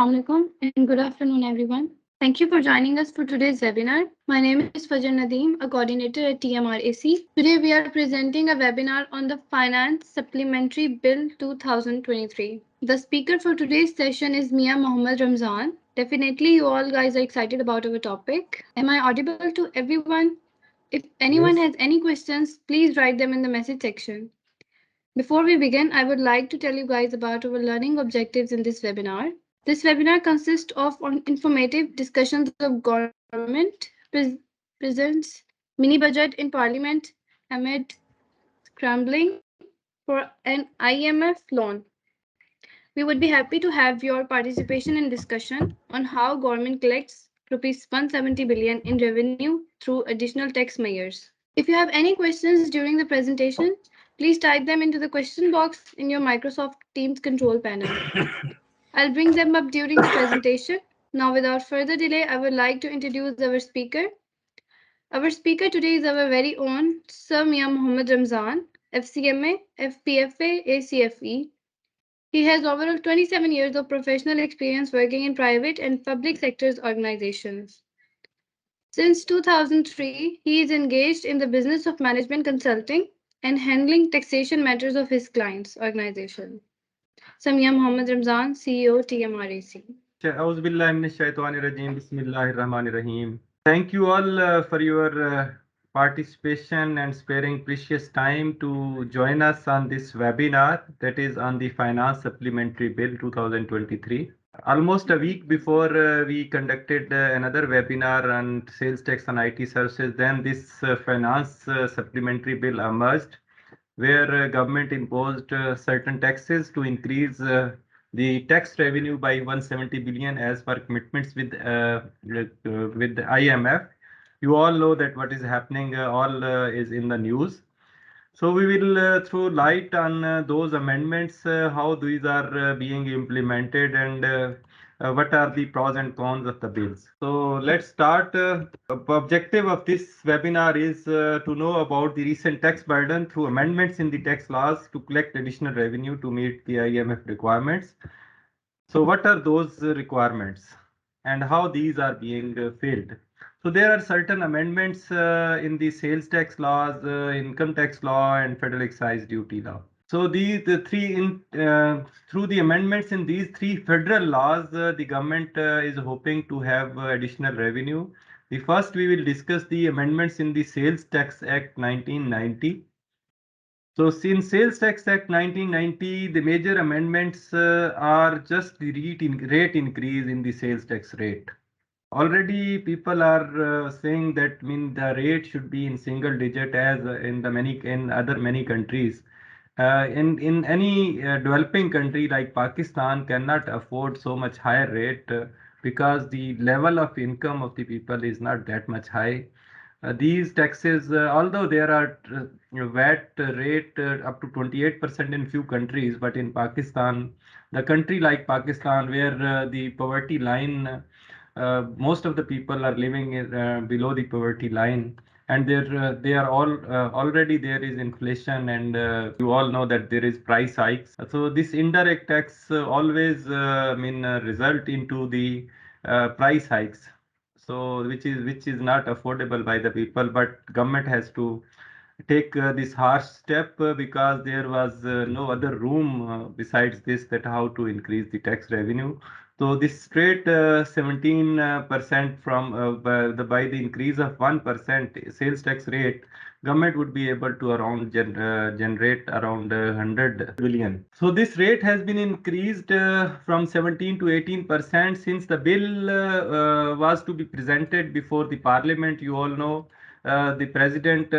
Assalamualaikum and good afternoon, everyone. Thank you for joining us for today's webinar. My name is Fajr Nadeem, a coordinator at TMRAC. Today, we are presenting a webinar on the Finance Supplementary Bill 2023. The speaker for today's session is Mia Mohammad Ramzan. Definitely, you all guys are excited about our topic. Am I audible to everyone? If anyone Yes. has any questions, please write them in the message section. Before we begin, I would like to tell you guys about our learning objectives in this webinar. This webinar consists of informative discussions of government presents mini budget in parliament amid scrambling for an IMF loan. We would be happy to have your participation in discussion on how government collects rupees 170 billion in revenue through additional tax measures. If you have any questions during the presentation, please type them into the question box in your Microsoft Teams control panel. I'll bring them up during the presentation. Now, without further delay, I would like to introduce our speaker. Our speaker today is our very own Sir Mia Mohammad Ramzan, FCMA, FPFA, ACFE. He has overall 27 years of professional experience working in private and public sectors organizations. Since 2003, he is engaged in the business of management consulting and handling taxation matters of his clients' organization. Samia Mohammad Ramzan, CEO, TMRAC. Auzubillahi Bismillahirrahmanirrahim. Thank you all for your participation and sparing precious time to join us on this webinar that is on the Finance Supplementary Bill 2023. Almost a week before we conducted another webinar on sales tax and IT services, then this Finance Supplementary Bill emerged, where government imposed certain taxes to increase the tax revenue by 170 billion as per commitments with the IMF. You all know that what is happening all is in the news. So we will throw light on those amendments, how these are being implemented, and what are the pros and cons of the bills. So let's start. Objective of this webinar is to know about the recent tax burden through amendments in the tax laws to collect additional revenue to meet the IMF requirements. So what are those requirements and how these are being filled? So there are certain amendments in the sales tax laws, income tax law, and federal excise duty law. So through the amendments in these three federal laws, the government is hoping to have additional revenue. The first we will discuss the amendments in the Sales Tax Act 1990. So since Sales Tax Act 1990, the major amendments are just the rate increase in the sales tax rate. Already people are saying that the rate should be in single digit as in other many countries. In any developing country like Pakistan cannot afford so much higher rate because the level of income of the people is not that much high. These taxes, although there are VAT rate up to 28% in few countries, but in Pakistan, the country like Pakistan, where the poverty line, most of the people are living below the poverty line, and they are all already there is inflation, and you all know that there is price hikes. So this indirect tax always result into the price hikes, so which is not affordable by the people, but government has to take this harsh step because there was no other room besides this, that how to increase the tax revenue. So this straight 17% from by the increase of 1% sales tax rate, government would be able to generate around 100 billion. So this rate has been increased from 17 to 18% since the bill was to be presented before the parliament. You all know the president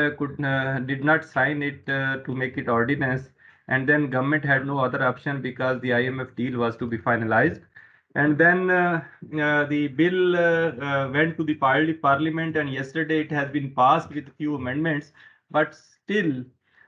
did not sign it to make it ordinance, and then government had no other option because the IMF deal was to be finalized. And then the bill went to the parliament, and yesterday it has been passed with few amendments, but still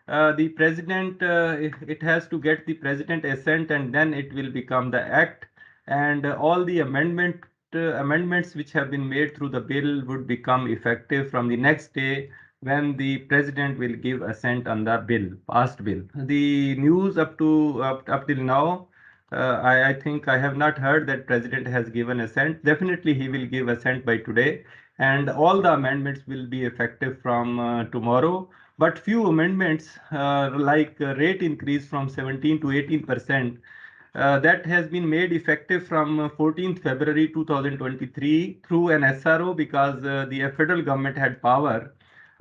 the president, it has to get the president assent, and then it will become the act, and all the amendments which have been made through the bill would become effective from the next day when the president will give assent on the passed bill. The news up till now, I think I have not heard that President has given assent. Definitely, he will give assent by today, and all the amendments will be effective from tomorrow. But few amendments, like rate increase from 17 to 18%, that has been made effective from 14th February 2023 through an SRO, because the federal government had power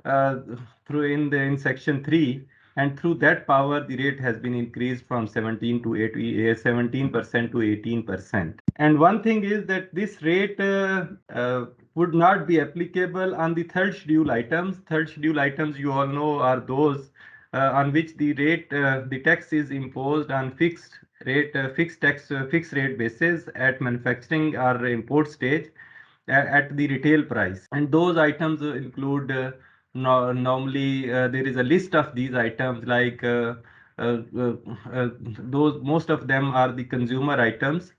uh, through in section 3, and through that power the rate has been increased from 17 to 17% to 18%. And one thing is that this rate would not be applicable on the third schedule items. Third schedule items, you all know, are those on which the rate, the tax is imposed on fixed rate, fixed rate basis at manufacturing or import stage at the retail price. And those items include, normally there is a list of these items, like uh, uh, those, most of them are the consumer items,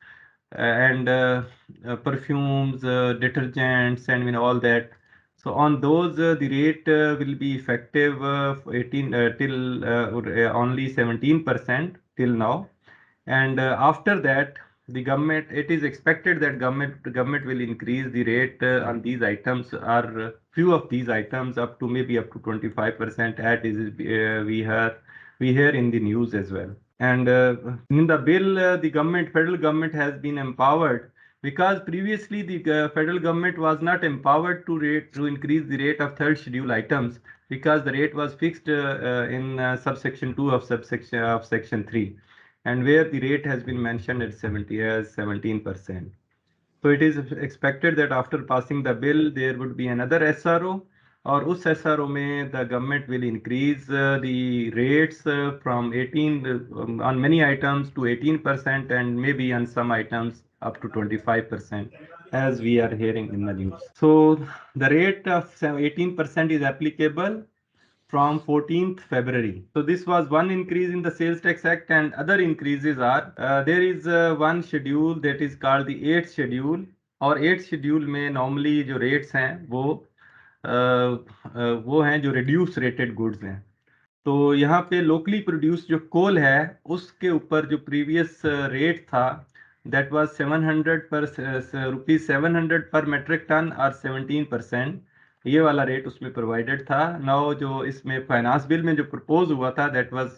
and perfumes, detergents, and all that. So on those, the rate will be effective 18 till only 17% till now. And after that, the government, it is expected that government will increase the rate on these items, or few of these items, up to maybe up to 25%, as is we hear in the news as well. And in the bill, the federal government has been empowered, because previously the federal government was not empowered to increase the rate of third schedule items, because the rate was fixed in subsection 2 of section 3, and where the rate has been mentioned at 17%. So it is expected that after passing the bill, there would be another SRO, और उस SRO में the government will increase the rates from 18 on many items to 18%, and maybe on some items up to 25%, as we are hearing in the news. So the rate of 18% is applicable from 14th February. So this was one increase in the Sales Tax Act, and other increases are, there is one schedule that is called the 8th schedule, और 8th schedule में normally जो rates हैं वो हैं जो reduced rated goods हैं. तो यहाँ पे लोकली प्रोड्यूस जो कोल है, उसके ऊपर जो प्रीवियस रेट था, दैट वाज 700 पर रुपीज 700 पर मेट्रिक टन, और 17%, ये वाला रेट उसमें प्रोवाइडेड था. नाउ जो इसमें फाइनेंस बिल में जो प्रपोज हुआ था, that was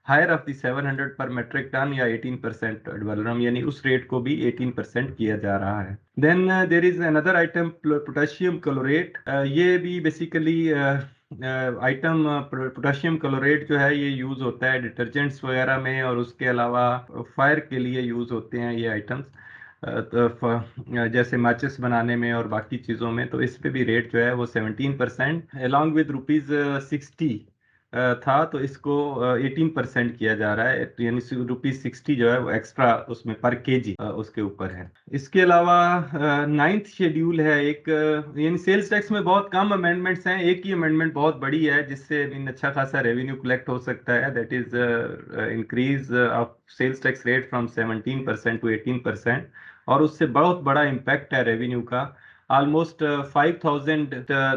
higher of the 700 पर मेट्रिक टन, या 18% एडवलरम, यानी उस रेट को भी 18% किया जा रहा है. Then there is another item, potassium chlorate. ये भी बेसिकली आइटम, पोटेशियम क्लोरेट जो है, ये यूज होता है डिटर्जेंट्स वगैरह में, और उसके अलावा फायर के लिए यूज होते हैं ये आइटम्स, जैसे माचिस बनाने में और बाकी चीज़ों में. तो इस पे भी रेट जो है वो 17% अलॉन्ग विद ₹60 था, तो इसको 18% किया जा रहा है, यानी ₹60 जो है वो एक्स्ट्रा उसमें पर केजी उसके ऊपर है. इसके अलावा 9th शेड्यूल है एक, यानी सेल्स टैक्स में बहुत कम अमेंडमेंट्स हैं. एक ही अमेंडमेंट बहुत बड़ी है, जिससे अच्छा खासा रेवेन्यू कलेक्ट हो सकता है, that is increase of sales tax rate from 17% to 18%, और उससे बहुत बड़ा इम्पैक्ट है रेवेन्यू का. ऑलमोस्ट 5,000,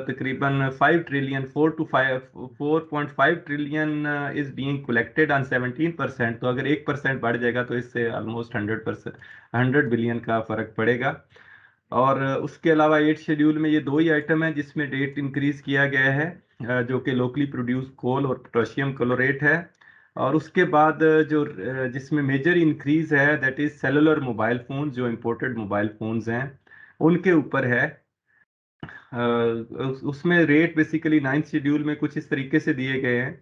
तकरीबन 5 trillion, 4.5 trillion is being collected on 17%. तो अगर 1% बढ़ जाएगा, तो इससे ऑलमोस्ट 100 बिलियन का फर्क पड़ेगा. और उसके अलावा 8 शेड्यूल में ये दो ही आइटम है जिसमें रेट इंक्रीज किया गया है, जो कि लोकली प्रोड्यूस कोल और पोटेशियम क्लोरेट है. और उसके बाद जो जिसमें मेजर इंक्रीज है, that is cellular mobile phone, जो इंपोर्टेड मोबाइल फोन्स हैं उनके ऊपर है. उसमें रेट बेसिकली 9th शेड्यूल में कुछ इस तरीके से दिए गए हैं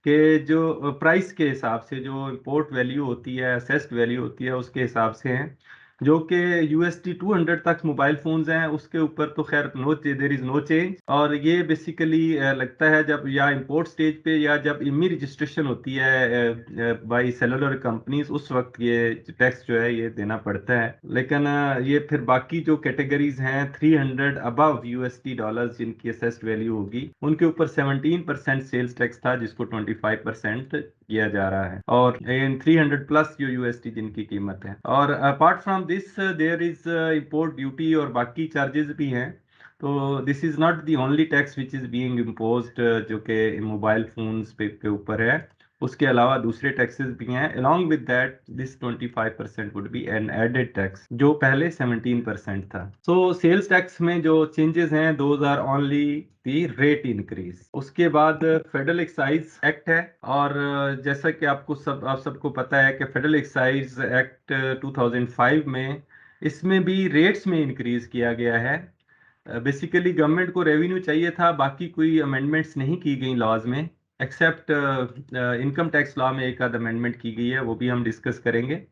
कि जो प्राइस के हिसाब से, जो इंपोर्ट वैल्यू होती है, असेस्ड वैल्यू होती है, उसके हिसाब से हैं, जो कि USD 200 तक मोबाइल फोन्स हैं, उसके ऊपर तो खैर देर इज नो चेंज. और ये बेसिकली लगता है जब या इंपोर्ट स्टेज पे, या जब इमी रजिस्ट्रेशन होती है बाई सेलुलर कंपनीज, उस वक्त ये टैक्स जो है ये देना पड़ता है. लेकिन ये फिर बाकी जो कैटेगरीज हैं 300 अबव $, जिनकी असेस्ड वैल्यू होगी, उनके ऊपर 17% सेल्स टैक्स था, जिसको 25% किया जा रहा है. और इन 300 प्लस जो USD जिनकी कीमत है. और apart from this there is import duty और बाकी चार्जेस भी हैं. तो this is not the only tax which is being imposed, जो कि मोबाइल फोन्स के ऊपर है. उसके अलावा दूसरे टैक्सेस भी हैं। Along with that this 25% would be an added tax, जो पहले 17% था। सो सेल्स टैक्स में जो चेंजेस हैं those are only the rate increase. उसके बाद फेडरल एक्साइज एक्ट है, और जैसा कि आप सबको पता है कि फेडरल एक्साइज एक्ट 2005 में इसमें भी रेट्स में इंक्रीज किया गया है। बेसिकली गवर्नमेंट को रेवेन्यू चाहिए था, बाकी कोई अमेंडमेंट्स नहीं की गई लॉज में, एक्सेप्ट इनकम टैक्स लॉ में एक आध अमेंडमेंट की गई है, वो भी हम डिस्कस करेंगे।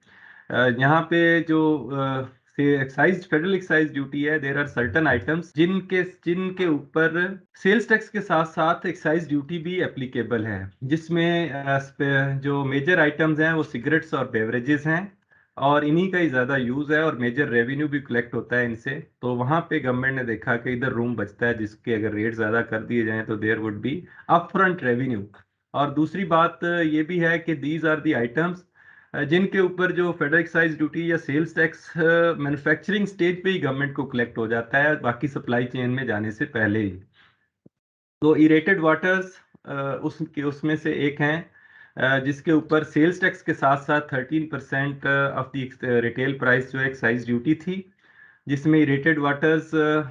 यहाँ पे जो एक्साइज फेडरल एक्साइज ड्यूटी है, देयर आर सर्टन आइटम्स जिनके ऊपर सेल्स टैक्स के साथ साथ एक्साइज ड्यूटी भी एप्लीकेबल है, जिसमें जो मेजर आइटम्स हैं वो सिगरेट्स और बेवरेजेस हैं, और इन्हीं का ही ज्यादा यूज है और मेजर रेवेन्यू भी कलेक्ट होता है इनसे। तो वहां पे गवर्नमेंट ने देखा कि इधर रूम बचता है, जिसके अगर रेट ज्यादा कर दिए जाएं तो there would be upfront revenue. और दूसरी बात ये भी है कि दीज आर दी आइटम्स जिनके ऊपर जो फेडरल एक्साइज ड्यूटी या सेल्स टैक्स मैन्युफैक्चरिंग स्टेज पे ही गवर्नमेंट को कलेक्ट हो जाता है, बाकी सप्लाई चेन में जाने से पहले ही। तो इरेटेड वाटर्स उसमें से एक हैं, जिसके ऊपर सेल्स टैक्स के साथ साथ 13% ऑफ द रिटेल प्राइस जो एक्साइज ड्यूटी थी, जिसमें इरेटेड वाटर्स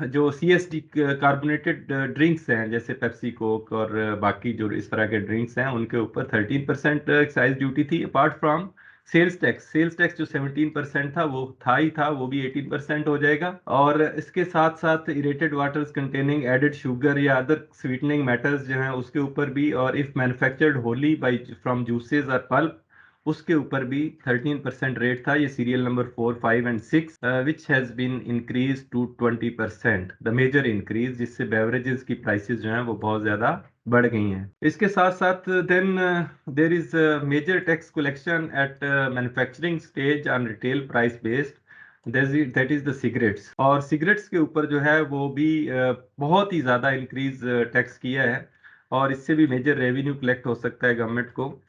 जो CSD कार्बोनेटेड ड्रिंक्स हैं जैसे पेप्सी कोक और बाकी जो इस तरह के ड्रिंक्स हैं उनके ऊपर 13% एक्साइज ड्यूटी थी। अपार्ट फ्रॉम सेल्स टैक्स जो 17% था वो था ही था, वो भी 18% हो जाएगा। और इसके साथ साथ aerated waters containing added sugar या अदर स्वीटनिंग मैटर्स जो हैं उसके ऊपर भी, और if manufactured wholly by from juices और पल्प उसके ऊपर भी 13% रेट था। ये serial number 4, 5 and 6 which has been increase to 20%, the major increase, जिससे बेवरेजेस की प्राइसेस जो हैं वो बहुत ज्यादा बढ़ गई हैं। इसके साथ साथ then there is major tax collection at manufacturing stage on retail price based, that is the cigarettes. और सिगरेट्स के ऊपर जो है वो भी बहुत ही ज्यादा इंक्रीज टैक्स किया है, और इससे भी मेजर रेवेन्यू कलेक्ट हो सकता है गवर्नमेंट को।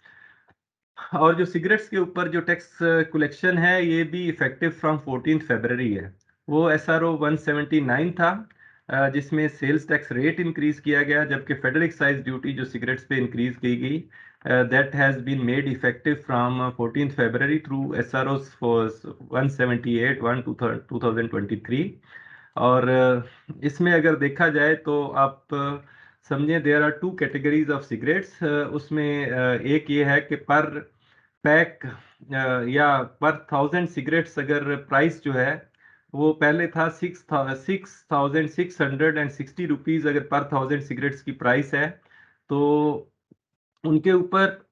और जो सिगरेट्स के ऊपर जो टैक्स कलेक्शन है ये भी इफेक्टिव फ्रॉम 14 फरवरी है। वो SRO 179 था, जिसमें सेल्स टैक्स रेट इंक्रीज किया गया, जबकि फेडरल एक्साइज ड्यूटी जो सिगरेट्स पे इंक्रीज की गई that has been made effective from 14 फरवरी थ्रू SRO 178 1 2023। और इसमें अगर देखा जाए तो आप समझें there are two categories of cigarettes. उसमें एक ये है कि पर पैक या पर 1000 सिगरेट्स अगर प्राइस जो है वो पहले था 6,660 रुपीज, अगर पर 1000 सिगरेट्स की प्राइस है तो उनके ऊपर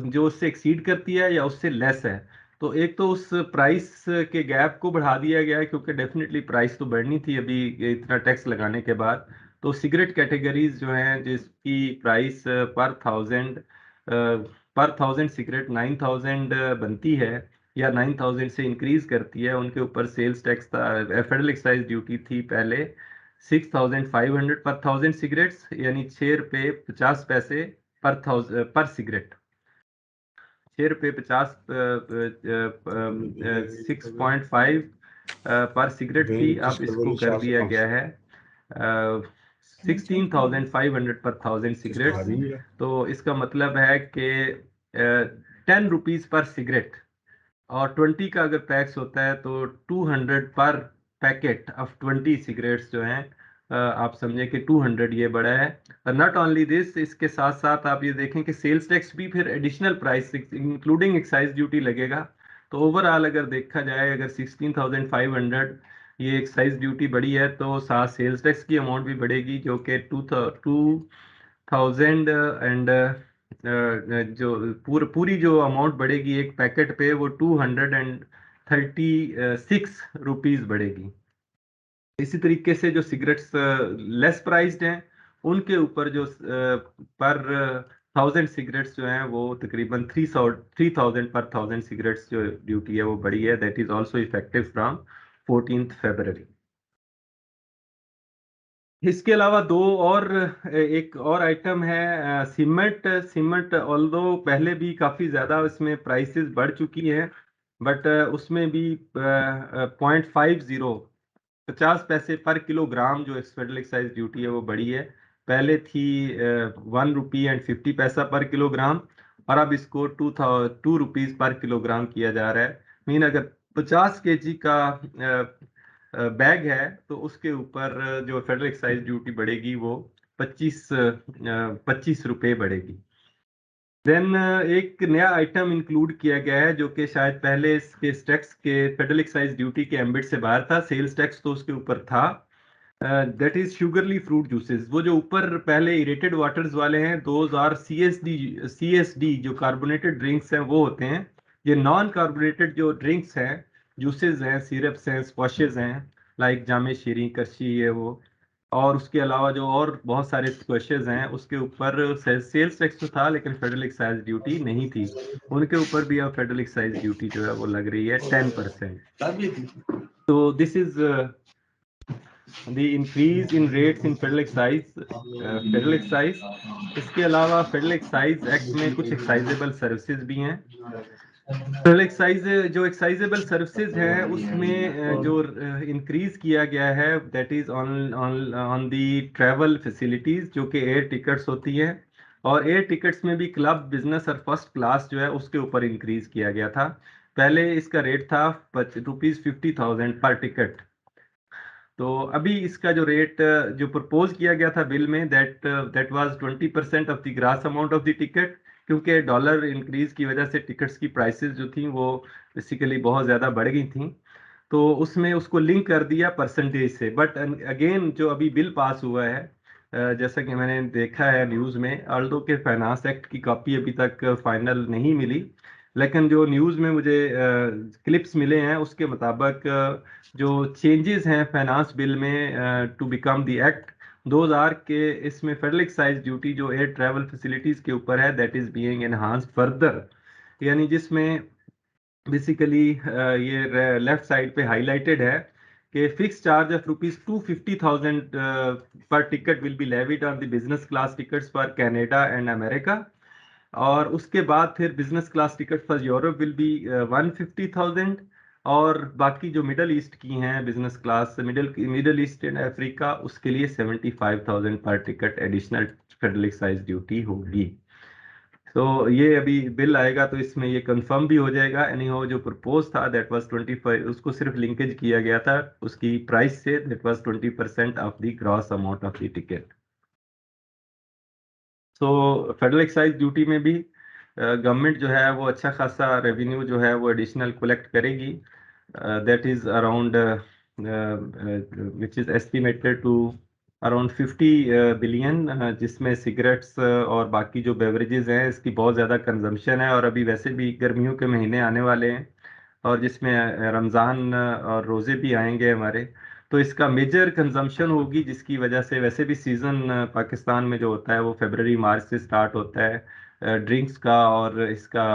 जो उससे एक्सीड करती है या उससे लेस है, तो एक तो उस प्राइस के गैप को बढ़ा दिया गया है, क्योंकि डेफिनेटली प्राइस तो बढ़नी थी अभी इतना टैक्स लगाने के बाद। तो सिगरेट कैटेगरीज जो हैं जिसकी प्राइस पर थाउजेंड सिगरेट 9000 बनती है या 9000 से इंक्रीज करती है, उनके ऊपर sales tax federal excise duty थी पहले 6500 पर 1000 सिगरेट्स, यानी 6 रुपये 50 पैसे पर सिगरेट। 6 रुपये 50 6.5 पर सिगरेट थी। अब इसको कर दिया गया है 16,500 पर 1000 सिगरेट्स। तो इसका मतलब है कि 10 रुपीज पर सिगरेट, और 20 का अगर पैक्स होता है तो 200 पर पैकेट ऑफ 20 सिगरेट्स जो हैं, आप समझें कि 200 ये बड़ा है। नॉट ओनली दिस, इसके साथ साथ आप ये देखें कि सेल्स टैक्स भी फिर additional price including excise duty लगेगा। तो ओवरऑल अगर देखा जाए, अगर 16,500 ये एक्साइज ड्यूटी बढ़ी है तो साथ सेल्स टैक्स की अमाउंट भी बढ़ेगी, जो कि 2000 एंड जो पूरी जो अमाउंट बढ़ेगी एक पैकेट पे वो 236 रुपीज बढ़ेगी। इसी तरीके से जो सिगरेट्स लेस प्राइस्ड हैं उनके ऊपर जो पर 1000 सिगरेट्स जो हैं वो तकरीबन 3000 पर 1000 सिगरेट्स जो ड्यूटी है वो बढ़ी है, that is also effective from 14 फरवरी। इसके अलावा एक और आइटम है सीमेंट। सीमेंट ऑल्दो पहले भी काफ़ी ज़्यादा इसमें प्राइसेस बढ़ चुकी हैं, बट उसमें भी 50 पैसे पर किलोग्राम जो फेडरल एक्साइज ड्यूटी है वो बढ़ी है। पहले थी 1 रुपी एंड 50 पैसा पर किलोग्राम, और अब इसको 2 रुपीज पर किलोग्राम किया जा रहा है। मीन अगर 50 kg का बैग है तो उसके ऊपर जो फेडरल एक्साइज ड्यूटी बढ़ेगी वो 25 रुपये बढ़ेगी। देन एक नया आइटम इंक्लूड किया गया है जो कि शायद पहले इसके टैक्स के फेडरल एक्साइज ड्यूटी के एम्बिट से बाहर था, सेल्स टैक्स तो उसके ऊपर था। That is sugary fruit juices. वो जो ऊपर पहले इरेटेड वाटर्स वाले हैं, दोज आर CSD जो कार्बोनेटेड ड्रिंक्स हैं वो होते हैं। ये नॉन कार्बोनेटेड जो ड्रिंक्स हैं, जूसेस हैं, सिरप्स हैं, स्क्वॉशेज हैं, लाइक जामे शीरी, करशी, ये वो, और उसके अलावा जो और बहुत सारे स्क्वैशेज हैं उसके ऊपर सेल्स टैक्स तो था लेकिन फेडरल एक्साइज ड्यूटी नहीं थी। उनके ऊपर भी अब फेडरल एक्साइज ड्यूटी जो है वो लग रही है 10%। तो this is the increase in rates in federal excise. इसके अलावा फेडरल एक्साइज एक्ट में कुछ एक्साइजेबल सर्विसेज भी हैं। फेडरल एक्साइज जो एक्साइजेबल सर्विसेज हैं उसमें जो इंक्रीज किया गया है that is on on on the travel facilities, जो कि एयर टिकट्स होती हैं। और एयर टिकट्स में भी क्लब, बिजनेस और फर्स्ट क्लास जो है उसके ऊपर इंक्रीज किया गया था। पहले इसका रेट था ₹50,000 पर टिकट। तो अभी इसका जो रेट जो प्रपोज किया गया था बिल में, that was 20% of the grass amount of the ticket, क्योंकि डॉलर इंक्रीज की वजह से टिकट्स की प्राइसेस जो थी वो बेसिकली बहुत ज़्यादा बढ़ गई थी। तो उसमें उसको लिंक कर दिया परसेंटेज से। बट अगेन जो अभी बिल पास हुआ है, जैसा कि मैंने देखा है न्यूज़ में, ऑल्दो के फाइनेंस एक्ट की कॉपी अभी तक फाइनल नहीं मिली, लेकिन जो न्यूज़ में मुझे क्लिप्स मिले हैं उसके मुताबिक जो चेंजेस हैं फाइनेंस बिल में to become the act, those are के इसमें फेडरल एक्साइज ड्यूटी जो एयर ट्रैवल फैसिलिटीज के ऊपर है that is being enhanced further. यानी जिसमें बेसिकली ये लेफ्ट साइड पे हाईलाइटेड है कि फिक्स चार्ज ऑफ ₹250,000 पर ticket will be levied on the business class tickets for Canada and America. और उसके बाद फिर business class ticket for Europe will be 150,000। और बाकी जो मिडल ईस्ट की हैं business class, middle east and Africa, उसके लिए 75,000 पर ticket additional federal excise duty होगी। तो ये अभी बिल आएगा तो इसमें ये कंफर्म भी हो जाएगा। एनी हो जो प्रपोज था दैट वाज 25, उसको सिर्फ लिंकेज किया गया था उसकी प्राइस से, that was 20% of the gross amount of the ticket. So federal excise duty में भी गवर्नमेंट जो है वो अच्छा खासा रेवेन्यू जो है वो एडिशनल कलेक्ट करेगी। That is around which is estimated to around 50 billion, जिसमें सिगरेट्स और बाकी जो बेवरेजेस हैं इसकी बहुत ज़्यादा कंजम्पशन है। और अभी वैसे भी गर्मियों के महीने आने वाले हैं और जिसमें रमज़ान और रोज़े भी आएंगे हमारे, तो इसका मेजर कंजम्पशन होगी, जिसकी वजह से वैसे भी सीज़न पाकिस्तान में जो होता है वो फरवरी मार्च से स्टार्ट होता है ड्रिंक्स का और इसका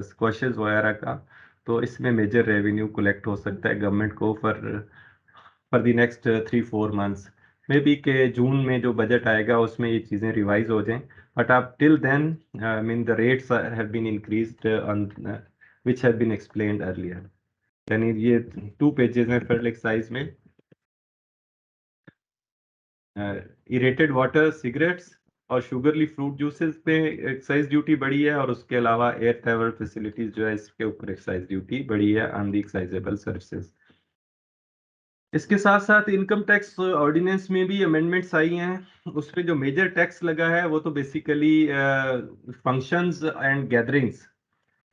स्क्वैशेस वगैरह का। तो इसमें मेजर रेवेन्यू कलेक्ट हो सकता है गवर्नमेंट को for the next 3-4 months. May be के जून में जो बजट आएगा उसमें ये चीज़ें रिवाइज हो जाएं। बट अब till then mean the rates have been increased on which had been explained earlier। यानी ये 2 पेजेस हैं फेडरल एक्साइज में। इरेटेड वाटर, सिगरेट्स और शुगरली फ्रूट जूसेस पे एक्साइज ड्यूटी बढ़ी है, और उसके अलावा एयर ट्रैवल फैसिलिटीज जो है इसके ऊपर एक्साइज ड्यूटी बढ़ी है ऑन द एक्साइजेबल सर्विसेज। इसके साथ साथ इनकम टैक्स ऑर्डिनेंस में भी अमेंडमेंट्स आई हैं। उस पर जो मेजर टैक्स लगा है वो तो बेसिकली फंक्शंस एंड गैदरिंग्स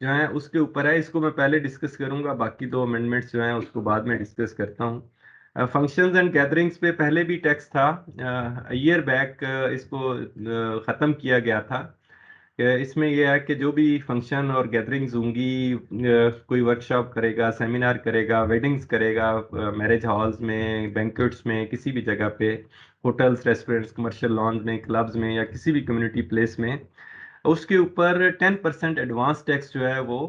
जो है उसके ऊपर है। इसको मैं पहले डिस्कस करूंगा, बाकी 2 अमेंडमेंट्स जो हैं उसको बाद में डिस्कस करता हूँ। फंक्शंस एंड गैदरिंग्स पे पहले भी टैक्स था, ईयर बैक इसको ख़त्म किया गया था। इसमें यह है कि जो भी फंक्शन और गैदरिंग्स होंगी, कोई वर्कशॉप करेगा, सेमिनार करेगा, वेडिंग्स करेगा, मैरिज हॉल्स में, बैंक्वेट्स में, किसी भी जगह पे, होटल्स, रेस्टोरेंट्स, कमर्शियल लॉन्ज में, क्लब्स में या किसी भी कम्युनिटी प्लेस में, उसके ऊपर 10% एडवांस टैक्स जो है वो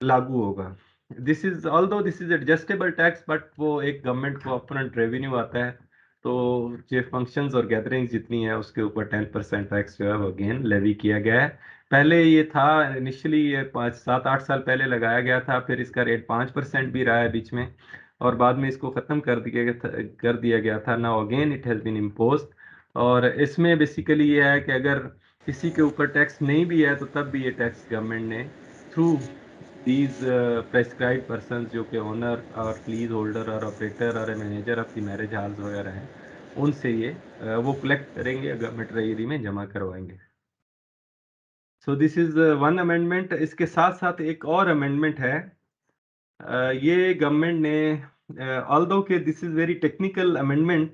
लागू होगा। This is adjustable tax, but वो एक गवर्नमेंट को अपफ्रंट रेवेन्यू आता है। तो जो फंक्शंस और गैदरिंग्स जितनी है उसके ऊपर 10% टैक्स जो है वो अगेन लेवी किया गया है। पहले ये था इनिशियली, ये 5-7-8 साल पहले लगाया गया था, फिर इसका रेट 5% भी रहा है बीच में, और बाद में इसको ख़त्म कर दिया गया था। Now again it has been imposed. और इसमें बेसिकली ये है कि अगर किसी के ऊपर टैक्स नहीं भी है तो तब भी ये टैक्स गवर्नमेंट ने थ्रू दीज प्रेस्क्राइब पर्सन जो कि ओनर और लीज होल्डर और ऑपरेटर और manager of the marriage halls वगैरह हैं, उनसे ये वो कलेक्ट करेंगे, गवर्नमेंट ट्रेजरी में जमा करवाएंगे। So this is one amendment. इसके साथ साथ एक और अमेंडमेंट है। ये गवर्नमेंट ने ऑल्दो के this is very technical amendment,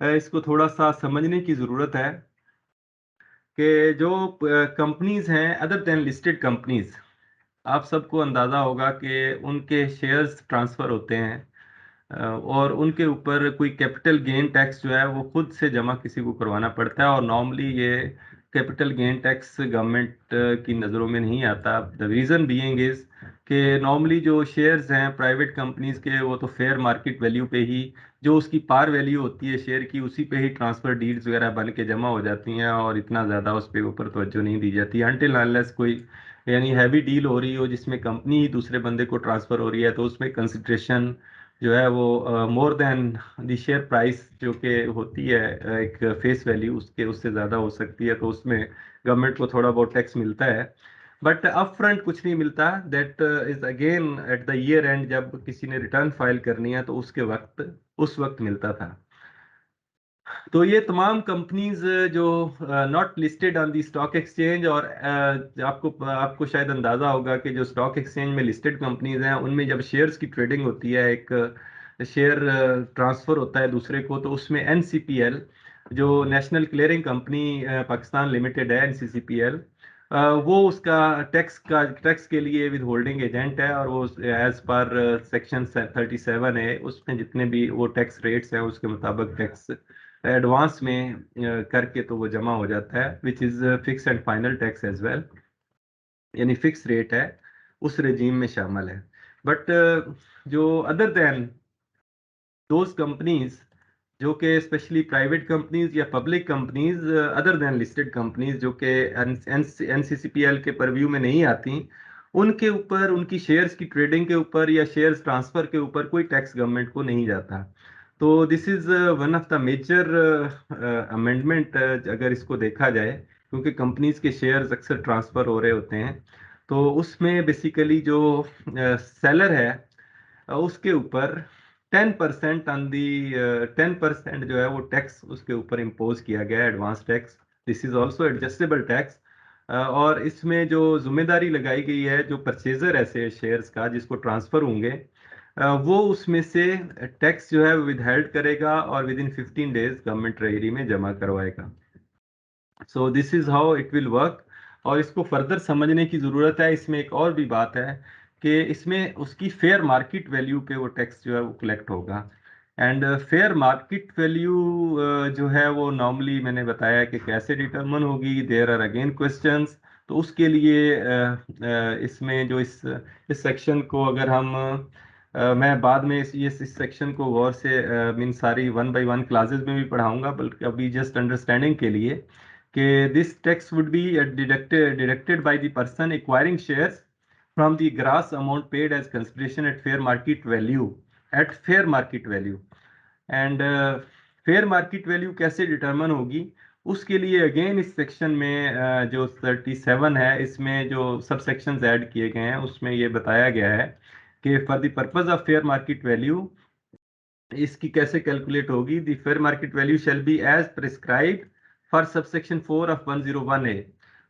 इसको थोड़ा सा समझने की ज़रूरत है कि जो कंपनीज हैं अदर देन लिस्टेड कंपनीज, आप सबको अंदाज़ा होगा कि उनके शेयर्स ट्रांसफ़र होते हैं और उनके ऊपर कोई कैपिटल गेन टैक्स जो है वो खुद से जमा किसी को करवाना पड़ता है, और नॉर्मली ये कैपिटल गेन टैक्स गवर्नमेंट की नज़रों में नहीं आता। द रीज़न बीइंग इज कि नॉर्मली जो शेयर्स हैं प्राइवेट कंपनीज के, वो तो फेयर मार्केट वैल्यू पे ही, जो उसकी पार वैल्यू होती है शेयर की, उसी पे ही ट्रांसफ़र डीड्स वगैरह बन के जमा हो जाती हैं, और इतना ज़्यादा उस पे ऊपर तवज्जो नहीं दी जाती अनटिल अनलेस कोई यानी हैवी डील हो रही हो जिसमें कंपनी ही दूसरे बंदे को ट्रांसफ़र हो रही है, तो उसमें कंसिड्रेशन जो है वो more than the share price जो कि होती है एक फेस वैल्यू, उसके उससे ज़्यादा हो सकती है, तो उसमें गवर्नमेंट को थोड़ा बहुत टैक्स मिलता है, बट अप फ्रंट कुछ नहीं मिलता। That is again at the year and, जब किसी ने रिटर्न फाइल करनी है तो उसके वक्त उस वक्त मिलता था। तो ये तमाम कंपनीज जो not listed on the stock exchange, और आपको आपको शायद अंदाजा होगा कि जो स्टॉक एक्सचेंज में लिस्टेड कंपनीज हैं उनमें जब शेयर्स की ट्रेडिंग होती है, एक शेयर ट्रांसफर होता है दूसरे को, तो उसमें एनसीपीएल जो national clearing company Pakistan limited है, एनसीसीपीएल, वो उसका टैक्स के लिए विद होल्डिंग एजेंट है, और वो एज पर सेक्शन 37 है, उसमें जितने भी वो टैक्स रेट्स हैं उसके मुताबिक टैक्स एडवांस में करके तो वो जमा हो जाता है, which is fix and final tax as well, यानी फिक्स रेट है, उस रेजीम में शामिल है। बट जो अदर देन दोज कंपनीज जो कि स्पेशली प्राइवेट कंपनीज या public companies other than listed companies जो कि एनसीसीपीएल के परव्यू में नहीं आती, उनके ऊपर, उनकी शेयर्स की ट्रेडिंग के ऊपर या शेयर्स ट्रांसफर के ऊपर कोई टैक्स गवर्नमेंट को नहीं जाता। तो this is one of the major amendment अगर इसको देखा जाए, क्योंकि कंपनीज के शेयर्स अक्सर ट्रांसफर हो रहे होते हैं, तो उसमें बेसिकली जो सेलर है उसके ऊपर 10% ऑन दी 10% जो है वो टैक्स उसके ऊपर इम्पोज किया गया है, advance tax. This is also adjustable tax, और इसमें जो जिम्मेदारी लगाई गई है जो परचेजर ऐसे शेयर्स का जिसको ट्रांसफर होंगे, वो उसमें से टैक्स जो है विद हेल्ड करेगा और with in 15 days government treasury में जमा करवाएगा। So this is how it will work. और इसको फर्दर समझने की ज़रूरत है। इसमें एक और भी बात है कि इसमें उसकी फेयर मार्केट वैल्यू पे वो टैक्स जो है वो कलेक्ट होगा, एंड फेयर मार्केट वैल्यू जो है वो नॉर्मली मैंने बताया कि कैसे डिटरमिन होगी, देयर आर अगेन क्वेश्चंस। तो उसके लिए इसमें जो इस सेक्शन को अगर हम मैं बाद में इस सेक्शन को गौर से मीन सारी वन बाय वन क्लासेस में भी पढ़ाऊंगा, बल्कि अभी जस्ट अंडरस्टैंडिंग के लिए कि this tax would be deducted by the person acquiring shares from the gross amount paid as consideration at fair market value, and fair market value कैसे determine होगी, उसके लिए अगेन इस सेक्शन में जो 37 है इसमें जो सब सेक्शंस ऐड किए गए हैं उसमें ये बताया गया है कि for the purpose of fair market value इसकी कैसे कैलकुलेट होगी। The fair market value shall be as prescribe for subsection 4 of 101A।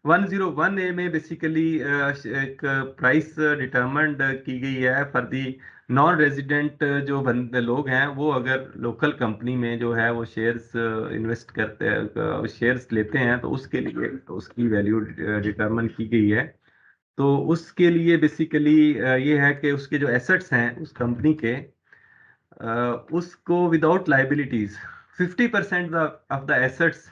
101A में बेसिकली एक प्राइस डिटरमाइंड की गई है फॉर दी नॉन रेजिडेंट जो बंदे लोग हैं, वो अगर लोकल कंपनी में जो है वो शेयर्स इन्वेस्ट करते हैं, शेयर्स लेते हैं, तो उसके लिए तो उसकी वैल्यू डिटरमाइन की गई है। तो उसके लिए बेसिकली ये है कि उसके जो एसेट्स हैं उस कंपनी के, उसको without liabilities 50% of the assets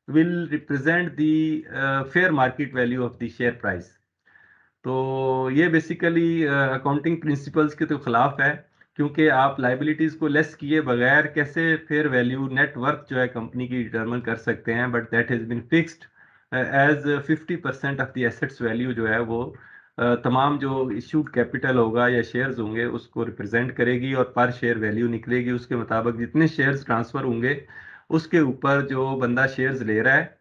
will represent the fair market value of the share price. तो ये बेसिकली अकाउंटिंग प्रिंसिपल्स के तो खिलाफ है, क्योंकि आप लाइबिलिटीज को लेस किए बगैर कैसे फेयर वैल्यू नेट वर्थ जो है कंपनी की डिटरमिन कर सकते हैं, but that has been fixed as 50% of the assets value जो है वो तमाम जो इश्यूड कैपिटल होगा या शेयर्स होंगे उसको रिप्रेजेंट करेगी, और पर शेयर वैल्यू निकलेगी उसके मुताबिक जितने शेयर्स ट्रांसफर होंगे उसके ऊपर जो बंदा शेयर्स ले रहा है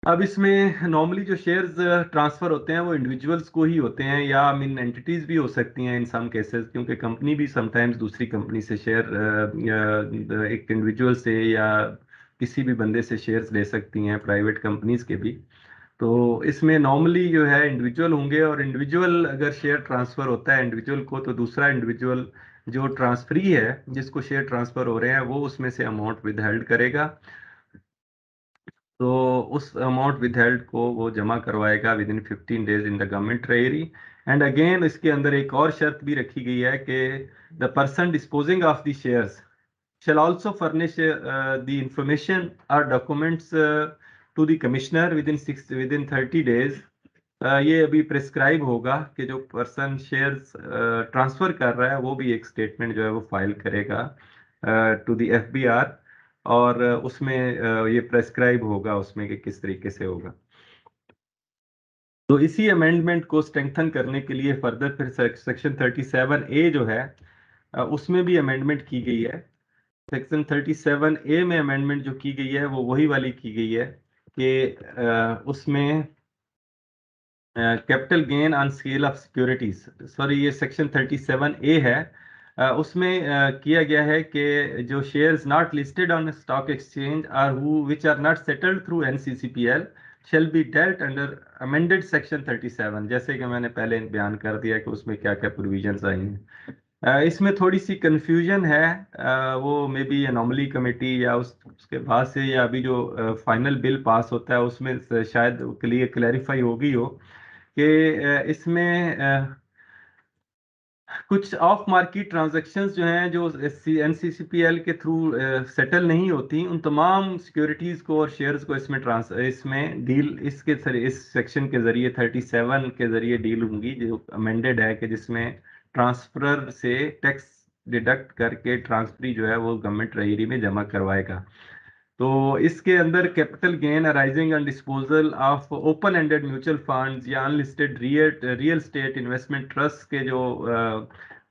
अब इसमें नॉर्मली जो शेयर्स ट्रांसफर होते हैं वो इंडिविजुअल्स को ही होते हैं, या मीन एंटिटीज भी हो सकती हैं इन सम केसेस, क्योंकि कंपनी भी समटाइम्स दूसरी कंपनी से शेयर एक इंडिविजुअल से या किसी भी बंदे से शेयर्स ले सकती हैं, प्राइवेट कंपनीज के भी। तो इसमें नॉर्मली जो है इंडिविजुअल होंगे, और इंडिविजुअल अगर शेयर ट्रांसफर होता है इंडिविजुअल को, तो दूसरा इंडिविजुअल जो ट्रांसफरी है जिसको शेयर ट्रांसफर हो रहे हैं वो उसमें से अमाउंट विदहेल्ड करेगा। तो उस अमाउंट विदहेल्ड को वो जमा करवाएगा with in 15 days in the government treasury. And again इसके अंदर एक और शर्त भी रखी गई है कि the person disposing of the shares shall also furnish the information or documents to the commissioner within 30 days। ये अभी प्रेस्क्राइब होगा कि जो पर्सन शेयर्स ट्रांसफर कर रहा है वो भी एक स्टेटमेंट जो है वो फाइल करेगा टू द एफबीआर, और उसमें ये प्रेस्क्राइब होगा उसमें कि किस तरीके से होगा। तो इसी अमेंडमेंट को स्ट्रेंथन करने के लिए फर्दर फिर सेक्शन 37A जो है उसमें भी अमेंडमेंट की गई है। सेक्शन 37A में अमेंडमेंट जो की गई है वो वही वाली की गई है कि उसमें capital gain on sale of securities, sorry ये सेक्शन 37A है। उसमें किया गया है कि जो shares not listed on stock exchange are who which are not settled through NCCPL shall be dealt under amended section 37। जैसे कि मैंने पहले बयान कर दिया कि उसमें क्या क्या प्रोविजंस आई हैं। इसमें थोड़ी सी कंफ्यूजन है, वो मे बी अनॉमली कमेटी या उसके बाद से, या अभी जो फाइनल बिल पास होता है उसमें शायद क्लैरिफाई होगी हो कि इसमें कुछ ऑफ मार्केट ट्रांजैक्शंस जो हैं जो NCCPL के थ्रू सेटल नहीं होती, उन तमाम सिक्योरिटीज को और शेयर्स को इसमें डील इस सेक्शन के जरिए 37 के जरिए डील होंगी, जो अमेंडेड है कि जिसमें ट्रांसफर से टैक्स डिडक्ट करके ट्रांसफरी जो है वो गवर्नमेंट ट्रेजरी में जमा करवाएगा। तो इसके अंदर capital gain arising on disposal of open ended mutual funds या unlisted real estate investment trust के जो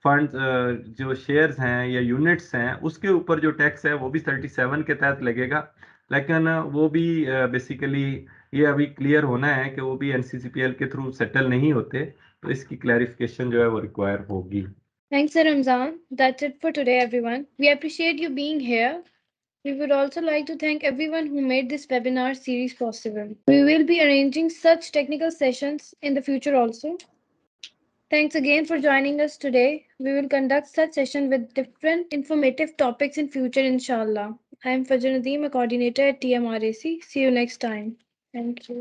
फंड जो शेयर्स हैं या यूनिट्स हैं उसके ऊपर जो टैक्स है वो भी 37 के तहत लगेगा। लेकिन वो भी बेसिकली ये अभी क्लियर होना है कि वो भी NCCPL के थ्रू सेटल नहीं होते, तो इसकी क्लैरिफिकेशन जो है वो रिक्वायर होगी। Thanks, Sir Ramzan. That's it for today, everyone. We appreciate you being here. We would also like to thank everyone who made this webinar series possible. We will be arranging such technical sessions in the future also. Thanks again for joining us today. We will conduct such sessions with different informative topics in future, inshallah. I am Fajr Nadeem, a coordinator at TMRAC. See you next time. Thank you.